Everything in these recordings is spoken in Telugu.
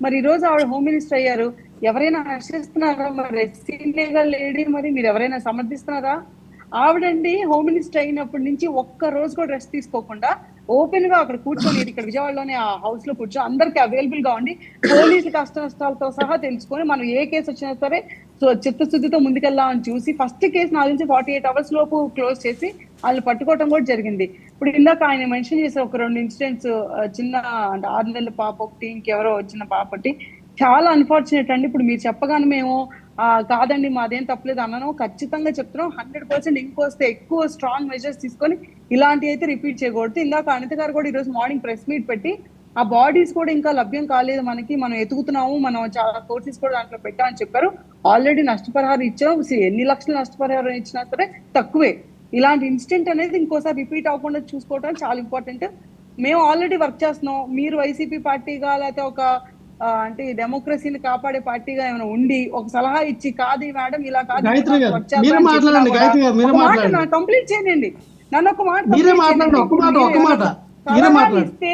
మరి ఈ రోజు ఆవిడ హోమ్ మినిస్టర్ అయ్యారు. ఎవరైనా హర్షిస్తున్నారా? మరి సీనియర్ లేడీ మరి మీరు ఎవరైనా సమర్థిస్తున్నారా? ఆవిడండి హోమ్ మినిస్టర్ అయినప్పటి నుంచి ఒక్క రోజు కూడా రెస్ట్ తీసుకోకుండా ఓపెన్ గా అక్కడ కూర్చొని ఇక్కడ విజయవాడలోనే ఆ హౌస్ లో కూర్చొని అందరికి అవైలబుల్ గా ఉండి పోలీసు కష్ట నష్టాలతో సహా తెలుసుకొని మనం ఏ కేసు వచ్చినా సరే సో చిత్తశుద్ధితో ముందుకెళ్దామని చూసి ఫస్ట్ కేసు నాకు తెలిసి 48 hours లోపు క్లోజ్ చేసి వాళ్ళు పట్టుకోవడం కూడా జరిగింది. ఇప్పుడు ఇందాక ఆయన మెన్షన్ చేసే ఒక 2 ఇన్సిడెంట్స్, చిన్న అంటే 6 నెలల పాప ఒకటి, ఇంకెవరో వచ్చిన పాప ఒకటి, చాలా అన్ఫార్చునేట్ అండి. ఇప్పుడు మీరు చెప్పగానే మేము కాదండి మాదేం తప్పలేదు అన్నాను. ఖచ్చితంగా చెప్తున్నాం 100% ఇంకొస్తే ఎక్కువ స్ట్రాంగ్ మెజర్స్ తీసుకొని ఇలాంటి అయితే రిపీట్ చేయకూడదు. ఇందాక అనిత గారు కూడా ఈరోజు మార్నింగ్ ప్రెస్ మీట్ పెట్టి ఆ బాడీస్ కూడా ఇంకా లభ్యం కాలేదు మనకి, మనం ఎతుకుతున్నాము, మనం చాలా కోర్సెస్ కూడా దాంట్లో పెట్టామని చెప్పారు. ఆల్రెడీ నష్టపరిహారం ఇచ్చాం. ఎన్ని లక్షల నష్టపరిహారం ఇచ్చినా సరే తక్కువే. ఇలాంటి ఇన్సిడెంట్ అనేది ఇంకోసారి రిపీట్ అవ్వకుండా చూసుకోవడం చాలా ఇంపార్టెంట్. మేము ఆల్రెడీ వర్క్ చేస్తున్నాం. మీరు వైసీపీ పార్టీగా లేకపోతే ఒక అంటే డెమోక్రసీని కాపాడే పార్టీగా ఏమైనా ఉండి ఒక సలహా ఇచ్చి కాదు మేడం ఇలా కాదు కంప్లీట్ చేయండి. నన్ను ఒక మాట ఇస్తే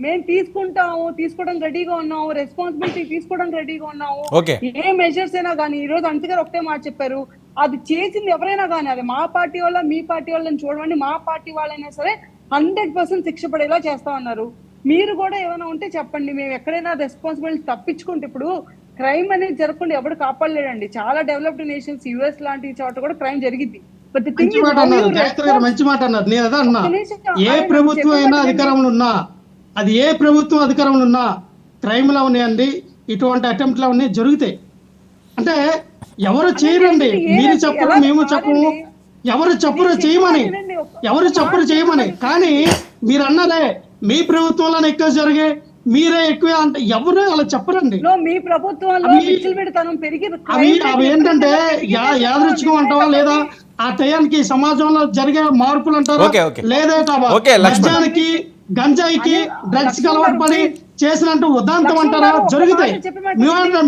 మేము తీసుకుంటాము, తీసుకోవడం రెడీగా ఉన్నాము, రెస్పాన్సిబిలిటీ తీసుకోవడం రెడీగా ఉన్నాము. ఏ మెజర్స్ అయినా కానీ ఈ రోజు అంతే గారు ఒకటే మాట చెప్పారు, అది చేసింది ఎవరైనా కానీ అది మా పార్టీ వాళ్ళ మీ పార్టీ వాళ్ళని చూడండి, మా పార్టీ వాళ్ళైనా సరే 100% శిక్ష పడేలా చేస్తా ఉన్నారు. మీరు కూడా ఏమైనా ఉంటే చెప్పండి. మేము ఎక్కడైనా రెస్పాన్సిబిలిటీ తప్పించుకుంటే ఇప్పుడు క్రైమ్ అనేది జరగకుండా ఎవరు కాపాడలేడండి. చాలా డెవలప్డ్ నేషన్స్ యుఎస్ లాంటి చోట కూడా క్రైమ్ జరిగింది. మంచి మాట అన్నారు. నేను అదే అన్నా, ఏ ప్రభుత్వం అయినా అధికారంలో ఉన్నా, అది ఏ ప్రభుత్వం అధికారంలో ఉన్నా క్రైమ్లు ఉన్నాయండి, ఇటువంటి అటెంప్ట్లు అవన్నీ జరుగుతాయి. అంటే ఎవరు చేయరండి, మీరు చెప్పరు మేము చెప్పము, ఎవరు చెప్పరు చేయమని. కానీ మీరు అన్నదే మీ ప్రభుత్వంలోనే ఎక్కువ జరిగే, మీరే ఎక్కువ అంటే ఎవరు అలా చెప్పరండి. మీ ప్రభుత్వంలో అవి ఏంటంటే యాదృచ్ఛికం అంటావా, లేదా ఆ టయానికి సమాజంలో జరిగే మార్పులు అంటారా, లేదా మద్యానికి గంజాయికి డ్రగ్స్ అలవాటు పడి చేసినట్టు ఉదాంతం అంటారా, జరుగుతాయి.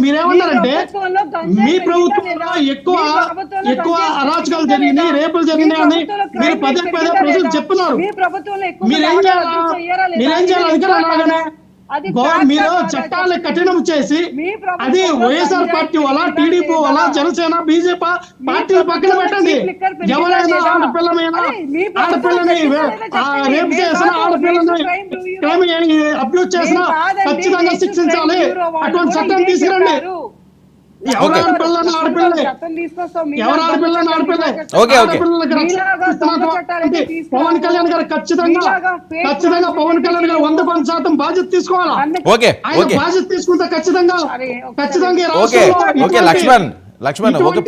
మీరేమన్నారంటే మీ ప్రభుత్వంలో ఎక్కువ అరాచకాలు జరిగినాయి, రేపులు జరిగినాయని మీరు పదే ప్రజలు చెప్తున్నారు. మీరేం చేయాలి అధికారులు? మీరు చట్టాలను కఠినం చేసి అది వైఎస్ఆర్ పార్టీ వల్ల, టీడీపీ వల్ల, జనసేన, బీజేపీ పార్టీలు పక్కన పెట్టండి. ఎవరైనా ఆడపిల్లని రేపు చేసిన, ఆడపిల్లని అబ్యూజ్ చేసినా ఖచ్చితంగా శిక్షించాలి. అటువంటి చట్టం తీసుకురండి. పవన్ కళ్యాణ్ గారు ఖచ్చితంగా పవన్ కళ్యాణ్ గారు 100% బాధ్యత తీసుకోవాలా. బాధ్యత తీసుకుంటే ఖచ్చితంగా లక్ష్మణ్ ఓకే.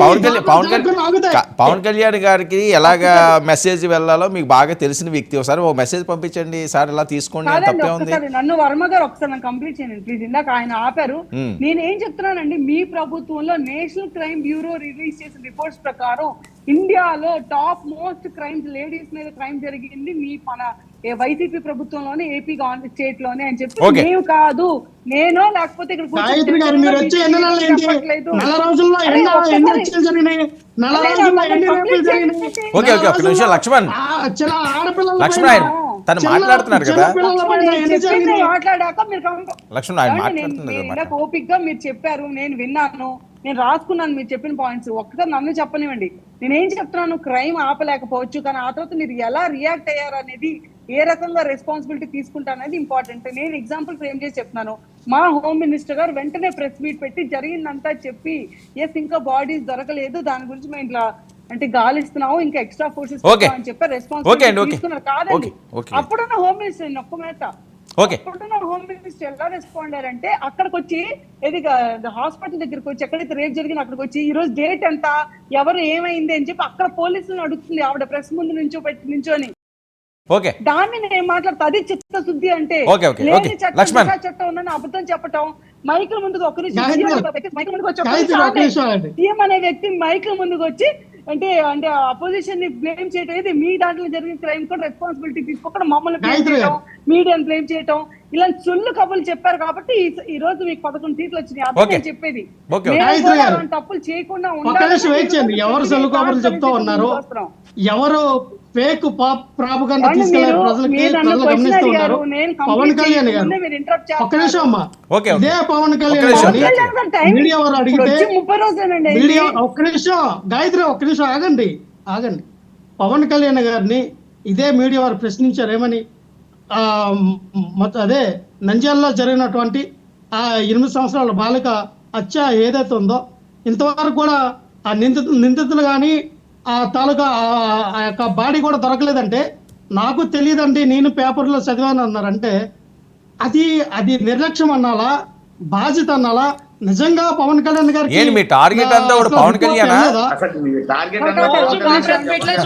పవన్ కళ్యాణ్ గారికి ఎలాగా మెసేజ్ వెళ్ళాలో మీకు బాగా తెలిసిన వ్యక్తి, ఒకసారి ఒక మెసేజ్ పంపించండి సార్, ఇలా తీసుకోండి, తప్పే ఉంది. నన్ను వర్మ గారు ఒకసారి కంప్లీట్ చేయండి ప్లీజ్. ఇందాక ఆయన ఆపారు. నేనేం చెప్తున్నానండి, మీ ప్రభుత్వంలో నేషనల్ క్రైమ్ బ్యూరో రిలీజ్ చేసిన రిపోర్ట్స్ ప్రకారం ఇండియాలో టాప్ మోస్ట్ క్రైమ్స్, లేడీస్ మీద క్రైమ్ జరిగింది మీ మన వైసీపీ ప్రభుత్వంలోనే, ఏపీ స్టేట్ లోనే అని చెప్పి మేము కాదు, నేను లేకపోతే ఇక్కడ లక్ష్మణ్ తను మాట్లాడుతున్నారు కదా, మాట్లాడాక మీరు ఓపిక్ గా మీరు చెప్పారు, నేను విన్నాను, నేను రాసుకున్నాను మీరు చెప్పిన పాయింట్స్. ఒక్కసారి నన్ను చెప్పనివ్వండి. నేనేం చెప్తున్నాను, క్రైమ్ ఆపలేకపోవచ్చు, కానీ ఆ తర్వాత మీరు ఎలా రియాక్ట్ అయ్యారు అనేది, ఏ రకంగా రెస్పాన్సిబిలిటీ తీసుకుంటారనేది ఇంపార్టెంట్. నేను ఎగ్జాంపుల్ ఫ్రేమ్ చేసి చెప్తున్నాను. మా హోమ్ మినిస్టర్ గారు వెంటనే ప్రెస్ మీట్ పెట్టి జరిగిందంతా చెప్పి, ఎస్ ఇంకా బాడీస్ దొరకలేదు, దాని గురించి మేము ఇట్లా అంటే గాలిస్తున్నాము, ఇంకా ఎక్స్ట్రా ఫోర్సెస్ అని చెప్పి రెస్పాన్సిబిలిటీ తీసుకున్నారు. కాదండి, అప్పుడున్న హోమ్ మినిస్టర్ ఒక్క మేత అప్పుడున్న హోమ్ మినిస్టర్ ఎలా రెస్పాండ్ అయ్యారంటే, అక్కడికి వచ్చి ఏది హాస్పిటల్ దగ్గరికి వచ్చి, ఎక్కడైతే రేప్ జరిగింది అక్కడికి వచ్చి ఈ రోజు డేట్ ఎంత, ఎవరు ఏమైంది అని చెప్పి అక్కడ పోలీసులను అడుగుతుంది ఆవిడ ప్రెస్ ముందు నించోని. దాన్ని నేను మాట్లాడతా, అది చిత్తశుద్ధి అంటే. లేని చట్టం ఉందని అబద్ధం చెప్పటం, మైకుల ముందుకు సీఎం అనే వ్యక్తి మైకుల ముందుకు వచ్చి అంటే అపోజిషన్ ని బ్లేమ్ చేయటం, ఇది మీ దాంట్లో జరిగిన క్రైమ్ కూడా రెస్పాన్సిబిలిటీ తీసుకోకుండా మమ్మల్ని బ్లేమ్ చేయటం, మీడియాని బ్లేమ్ చేయటం, ఇలాంటి సొల్లు కబుర్లు చెప్పారు కాబట్టి ఈ రోజు మీకు 11 సీట్లు వచ్చినాయి. అదే చెప్పేది, తప్పులు చేయకుండా ఎవరు సొల్లు కబుర్లు చెప్తా ఉన్నారు, ఎవరు ఫేక్ ప్రాపగండా తీసుకెళ్లారు ప్రజలకి, ప్రజలు గమనిస్తూ ఉన్నారు. పవన్ కళ్యాణ్ గారు ఒక్క నిమిషం అమ్మా, ఇదే పవన్ కళ్యాణ్ గారిని మీడియా వారు అడిగితే మీడియా ఒక్క నిమిషం గాయత్రి ఒక్క నిమిషం ఆగండి. పవన్ కళ్యాణ్ గారిని ఇదే మీడియా వారు ప్రశ్నించారు ఏమని, అదే నంద్యాలలో జరిగినటువంటి ఆ 8 సంవత్సరాల బాలిక హత్య ఏదైతే ఉందో ఇంతవరకు కూడా ఆ నిందితులు కానీ ఆ తాలూకా ఆ యొక్క బాడీ కూడా దొరకలేదంటే నాకు తెలియదండి, నేను పేపర్లో చదివాను అన్నారంటే అది నిర్లక్ష్యం అన్నాలా, బాధ్యత అన్నాలా? నిజంగా పవన్ కళ్యాణ్ గారికి మీ టార్గెట్ అంతా కూడా పవన్ కళ్యాణ్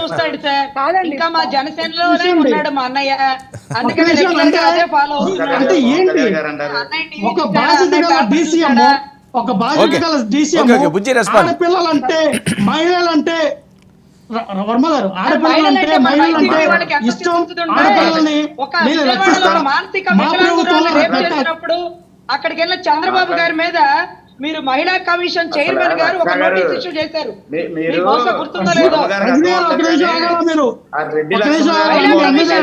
చూస్తాడు సార్. ఇంకా మా జనసేనలోనే ఉన్నాడు మా అన్నయ్య, అంటే ఏంటి ఒక బాధ్యత గల డీసీఎం, ఒక బాధ్యత గల డీసీఎం ఆడపిల్లలంటే మహిళలంటే వర్మ గారు ఆడపిల్లలంటే మహిళలంటే ఇష్టం, ఆడపిల్లల్ని నేను రక్షిస్తాను. మా ప్రభుత్వంలో అక్కడికి వెళ్ళిన చంద్రబాబు గారి మీద మీరు మహిళా కమిషన్ చైర్మన్ గారు ఒక నోటీస్ ఇష్యూ చేశారు, గుర్తుందో లేదో?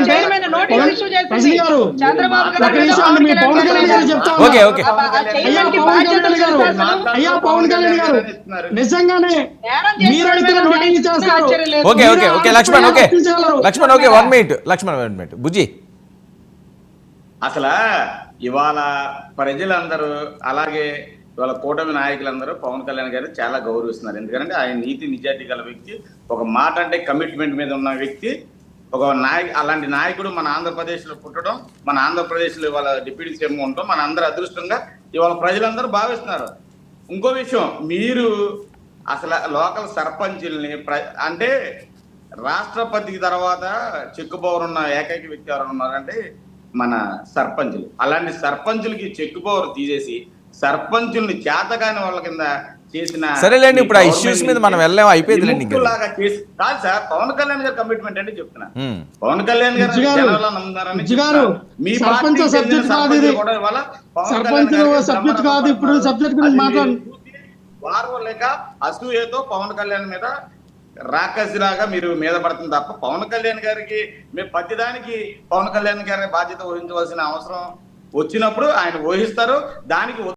చైర్మన్ నోటీస్ ఇష్యూ చేశారు చంద్రబాబు గారు. అయ్యా పవన్ కళ్యాణ్ గారు నిజంగానే లక్ష్మణ్ బుజ్జి అసలు ఇవాళ ప్రజలందరూ అలాగే ఇవాళ కూటమి నాయకులందరూ పవన్ కళ్యాణ్ గారిని చాలా గౌరవిస్తున్నారు. ఎందుకంటే ఆయన నీతి నిజాయితీ గల వ్యక్తి, ఒక మాట అంటే కమిట్మెంట్ మీద ఉన్న వ్యక్తి, ఒక అలాంటి నాయకుడు మన ఆంధ్రప్రదేశ్లో పుట్టడం, మన ఆంధ్రప్రదేశ్లో ఇవాళ డిప్యూటీ సీఎం ఉండటం మన అందరూ అదృష్టంగా ఇవాళ ప్రజలందరూ భావిస్తున్నారు. ఇంకో విషయం, మీరు అసలు లోకల్ సర్పంచుల్ని అంటే రాష్ట్రపతికి తర్వాత చెక్కుబౌరున్న ఏకైక వ్యక్తి ఎవరు ఉన్నారంటే మన సర్పంచులు. అలాంటి సర్పంచులకి చెక్ పవర్ తీసేసి సర్పంచుల్ని చేతగాని వాళ్ళ కింద చేసిన సరేలేండి. ఇప్పుడు ఆ ఇష్యూస్ మీద మనం వెళ్ళాం, అయిపోయింది కాదు సార్. పవన్ కళ్యాణ్ గారి కమిట్మెంట్ అంటే చెప్తున్నా, పవన్ కళ్యాణ్ గారు జనాలు నమ్ముతారని మీ వారు లేక అసూయతో పవన్ కళ్యాణ్ మీద రాకసిలాగా మీరు మీద పడుతుంది తప్ప పవన్ కళ్యాణ్ గారికి మేము ప్రతిదానికి పవన్ కళ్యాణ్ గారి బాధ్యత వహించవలసిన అవసరం వచ్చినప్పుడు ఆయన వహిస్తారు. దానికి